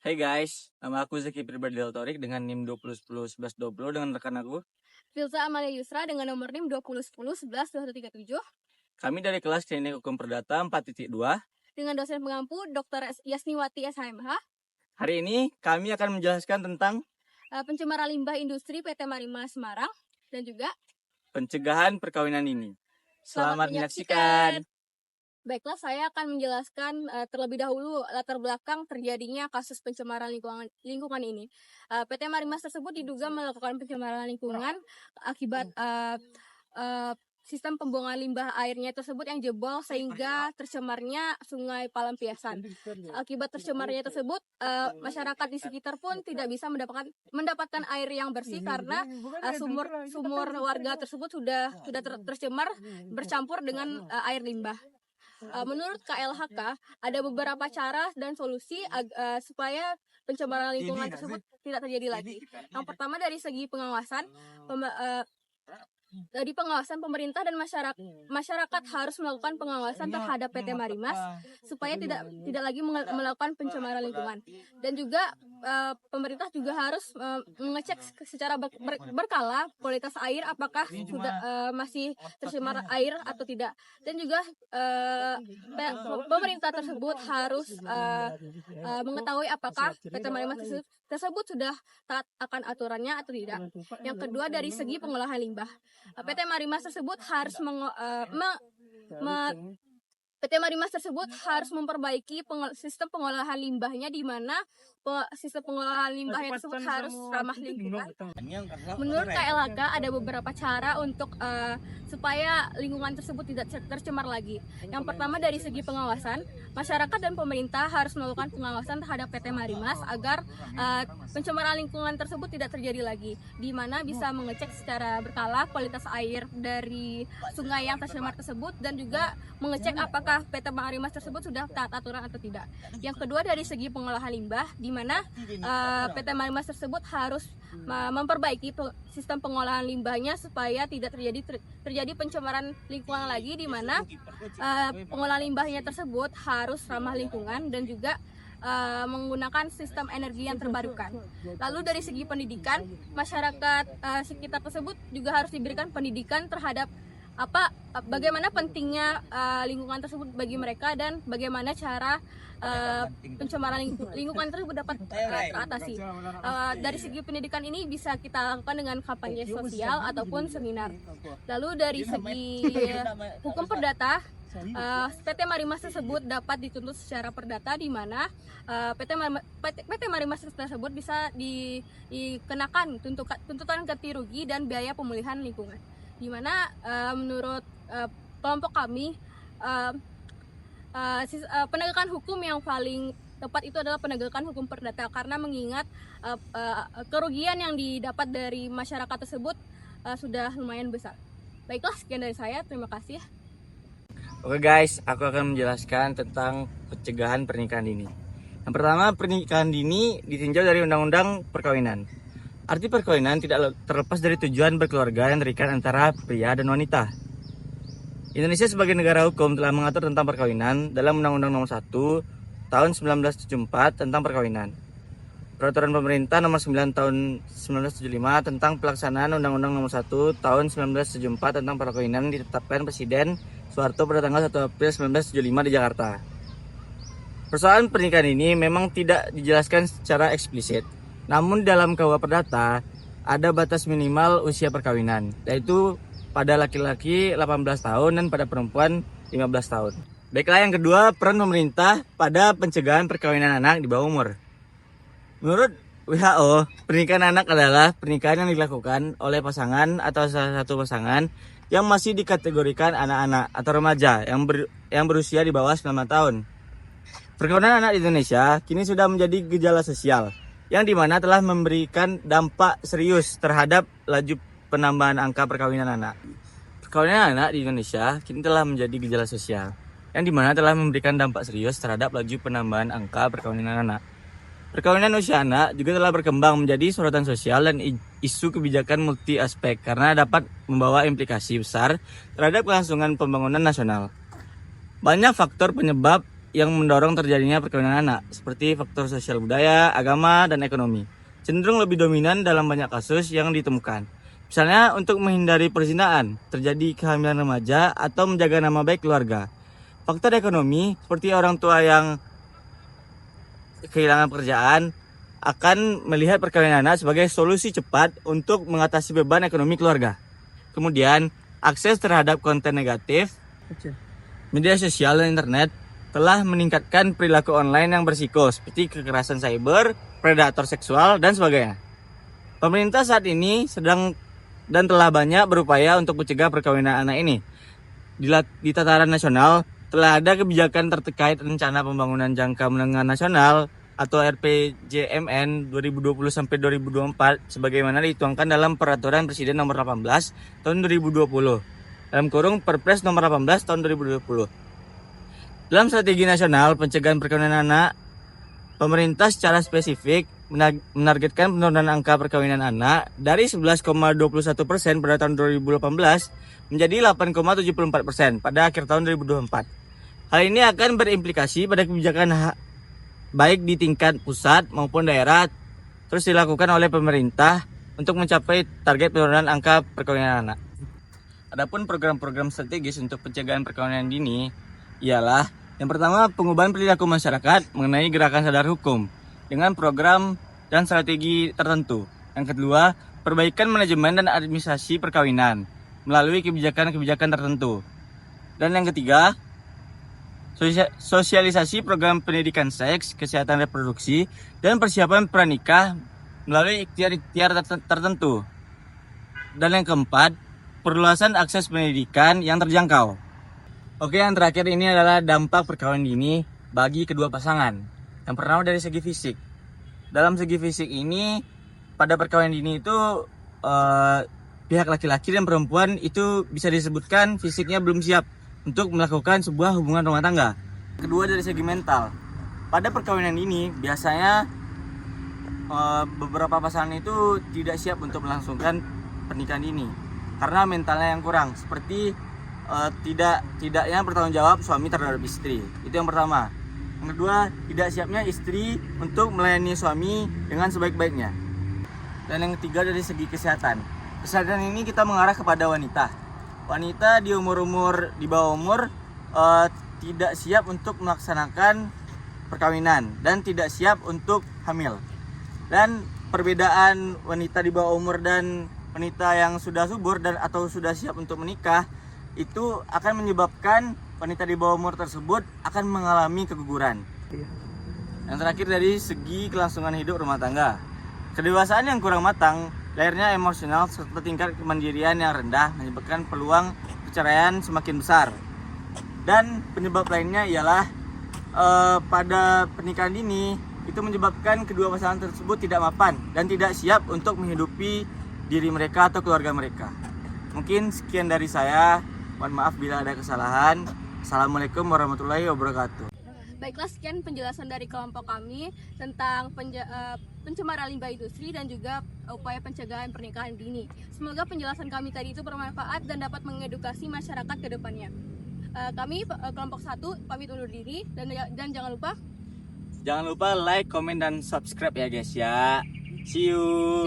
Hey guys, nama aku Zaki Pribadi Torik dengan NIM 20101120 dengan rekan aku. Filza Amalia Yusra dengan nomor NIM 2010112137. Kami dari kelas Teknik Hukum Perdata 4.2 dengan dosen pengampu Dr. Yasniwati SHMH. Hari ini kami akan menjelaskan tentang pencemaran limbah industri PT Marima Semarang dan juga pencegahan perkawinan dini. Selamat menyaksikan. Baiklah, saya akan menjelaskan terlebih dahulu latar belakang terjadinya kasus pencemaran lingkungan ini. PT Marimas tersebut diduga melakukan pencemaran lingkungan akibat sistem pembuangan limbah airnya tersebut yang jebol sehingga tercemarnya Sungai Palampiasan. Akibat tercemarnya tersebut, masyarakat di sekitar pun tidak bisa mendapatkan air yang bersih karena sumur warga tersebut sudah tercemar bercampur dengan air limbah. Menurut KLHK, ada beberapa cara dan solusi supaya pencemaran lingkungan tersebut tidak terjadi lagi. Yang pertama dari segi pengawasan, dari pengawasan pemerintah dan masyarakat harus melakukan pengawasan terhadap PT Marimas supaya tidak lagi melakukan pencemaran lingkungan. Dan juga pemerintah juga harus mengecek secara berkala kualitas air apakah sudah masih tercemar air atau tidak. Dan juga pemerintah tersebut harus mengetahui apakah PT Marimas tersebut sudah taat akan aturannya atau tidak. Yang kedua dari segi pengolahan limbah, PT Marimas tersebut harus PT Marimas tersebut harus memperbaiki sistem pengolahan limbahnya, di mana sistem pengolahan limbahnya tersebut harus ramah lingkungan. Menurut KLHK ada beberapa cara untuk supaya lingkungan tersebut tidak tercemar lagi. Yang pertama dari segi pengawasan, masyarakat dan pemerintah harus melakukan pengawasan terhadap PT Marimas agar pencemaran lingkungan tersebut tidak terjadi lagi, di mana bisa mengecek secara berkala kualitas air dari sungai yang tercemar tersebut dan juga mengecek apakah PT Marimas tersebut sudah taat aturan atau tidak. Yang kedua dari segi pengolahan limbah, di mana PT Marimas tersebut harus memperbaiki sistem pengolahan limbahnya supaya tidak terjadi pencemaran lingkungan lagi, di mana pengolahan limbahnya tersebut harus ramah lingkungan dan juga menggunakan sistem energi yang terbarukan. Lalu dari segi pendidikan, masyarakat sekitar tersebut juga harus diberikan pendidikan terhadap bagaimana pentingnya lingkungan tersebut bagi mereka dan bagaimana cara pencemaran lingkungan tersebut dapat teratasi. Dari segi pendidikan ini bisa kita lakukan dengan kampanye sosial ataupun seminar. Lalu dari segi hukum perdata, PT Marimas tersebut dapat dituntut secara perdata, di mana PT Marimas tersebut bisa dikenakan tuntutan ganti rugi dan biaya pemulihan lingkungan, di mana menurut kelompok kami penegakan hukum yang paling tepat itu adalah penegakan hukum perdata, karena mengingat kerugian yang didapat dari masyarakat tersebut sudah lumayan besar. Baiklah, sekian dari saya, terima kasih. Oke guys, aku akan menjelaskan tentang pencegahan pernikahan dini. Yang pertama, pernikahan dini ditinjau dari Undang-Undang Perkawinan. Arti perkawinan tidak terlepas dari tujuan berkeluarga yang terikat antara pria dan wanita. Indonesia sebagai negara hukum telah mengatur tentang perkawinan dalam Undang-Undang Nomor 1 Tahun 1974 tentang perkawinan. Peraturan Pemerintah Nomor 9 Tahun 1975 tentang pelaksanaan Undang-Undang Nomor 1 Tahun 1974 tentang perkawinan ditetapkan Presiden Soeharto pada tanggal 1 April 1975 di Jakarta. Persoalan pernikahan ini memang tidak dijelaskan secara eksplisit. Namun dalam KUH Perdata ada batas minimal usia perkawinan, yaitu pada laki-laki 18 tahun dan pada perempuan 15 tahun. Baiklah, yang kedua, peran pemerintah pada pencegahan perkawinan anak di bawah umur. Menurut WHO, pernikahan anak adalah pernikahan yang dilakukan oleh pasangan atau salah satu pasangan yang masih dikategorikan anak-anak atau remaja yang berusia di bawah 9 tahun. Perkawinan anak di Indonesia kini sudah menjadi gejala sosial, yang dimana telah memberikan dampak serius terhadap laju penambahan angka perkawinan anak. Perkawinan anak di Indonesia kini telah menjadi gejala sosial, yang dimana telah memberikan dampak serius terhadap laju penambahan angka perkawinan anak. Perkawinan usia anak juga telah berkembang menjadi sorotan sosial dan isu kebijakan multi aspek karena dapat membawa implikasi besar terhadap kelangsungan pembangunan nasional. Banyak faktor penyebab yang mendorong terjadinya perkawinan anak, seperti faktor sosial budaya, agama, dan ekonomi. Cenderung lebih dominan dalam banyak kasus yang ditemukan. Misalnya untuk menghindari perzinaan, terjadi kehamilan remaja, atau menjaga nama baik keluarga. Faktor ekonomi, seperti orang tua yang kehilangan pekerjaan, akan melihat perkawinan anak sebagai solusi cepat untuk mengatasi beban ekonomi keluarga. Kemudian, akses terhadap konten negatif, media sosial dan internet telah meningkatkan perilaku online yang berisiko seperti kekerasan cyber, predator seksual, dan sebagainya. Pemerintah saat ini sedang dan telah banyak berupaya untuk mencegah perkawinan anak ini. Di tataran nasional, telah ada kebijakan terkait rencana pembangunan jangka menengah nasional atau RPJMN 2020-2024 sebagaimana dituangkan dalam Peraturan Presiden Nomor 18 Tahun 2020 dalam kurung Perpres Nomor 18 Tahun 2020. Dalam strategi nasional pencegahan perkawinan anak, pemerintah secara spesifik menargetkan penurunan angka perkawinan anak dari 11,21% pada tahun 2018 menjadi 8,74% pada akhir tahun 2024. Hal ini akan berimplikasi pada kebijakan baik di tingkat pusat maupun daerah terus dilakukan oleh pemerintah untuk mencapai target penurunan angka perkawinan anak. Adapun program-program strategis untuk pencegahan perkawinan dini ialah yang pertama, pengubahan perilaku masyarakat mengenai gerakan sadar hukum dengan program dan strategi tertentu. Yang kedua, perbaikan manajemen dan administrasi perkawinan melalui kebijakan-kebijakan tertentu. Dan yang ketiga, sosialisasi program pendidikan seks, kesehatan reproduksi, dan persiapan pranikah melalui ikhtiar-ikhtiar tertentu. Dan yang keempat, perluasan akses pendidikan yang terjangkau. Oke, yang terakhir ini adalah dampak perkawinan dini bagi kedua pasangan. Yang pertama dari segi fisik. Dalam segi fisik ini, pada perkawinan dini itu pihak laki-laki dan perempuan itu bisa disebutkan fisiknya belum siap untuk melakukan sebuah hubungan rumah tangga. Kedua dari segi mental. Pada perkawinan ini biasanya beberapa pasangan itu tidak siap untuk melangsungkan pernikahan ini karena mentalnya yang kurang, seperti tidaknya bertanggung jawab suami terhadap istri. Itu yang pertama. Yang kedua, tidak siapnya istri untuk melayani suami dengan sebaik-baiknya. Dan yang ketiga dari segi kesehatan. Kesehatan ini kita mengarah kepada wanita. Wanita di bawah umur tidak siap untuk melaksanakan perkawinan dan tidak siap untuk hamil. Dan perbedaan wanita di bawah umur dan wanita yang sudah subur dan atau sudah siap untuk menikah itu akan menyebabkan wanita di bawah umur tersebut akan mengalami keguguran. Yang terakhir dari segi kelangsungan hidup rumah tangga. Kedewasaan yang kurang matang, lahirnya emosional serta tingkat kemandirian yang rendah menyebabkan peluang perceraian semakin besar. Dan penyebab lainnya ialah pada pernikahan dini itu menyebabkan kedua pasangan tersebut tidak mapan dan tidak siap untuk menghidupi diri mereka atau keluarga mereka. Mungkin sekian dari saya. Mohon maaf bila ada kesalahan. Assalamualaikum warahmatullahi wabarakatuh. Baiklah, sekian penjelasan dari kelompok kami tentang pencemaran limbah industri dan juga upaya pencegahan pernikahan dini. Semoga penjelasan kami tadi itu bermanfaat dan dapat mengedukasi masyarakat ke depannya. Kami kelompok 1 pamit undur diri dan jangan lupa like, comment, dan subscribe ya guys ya. See you.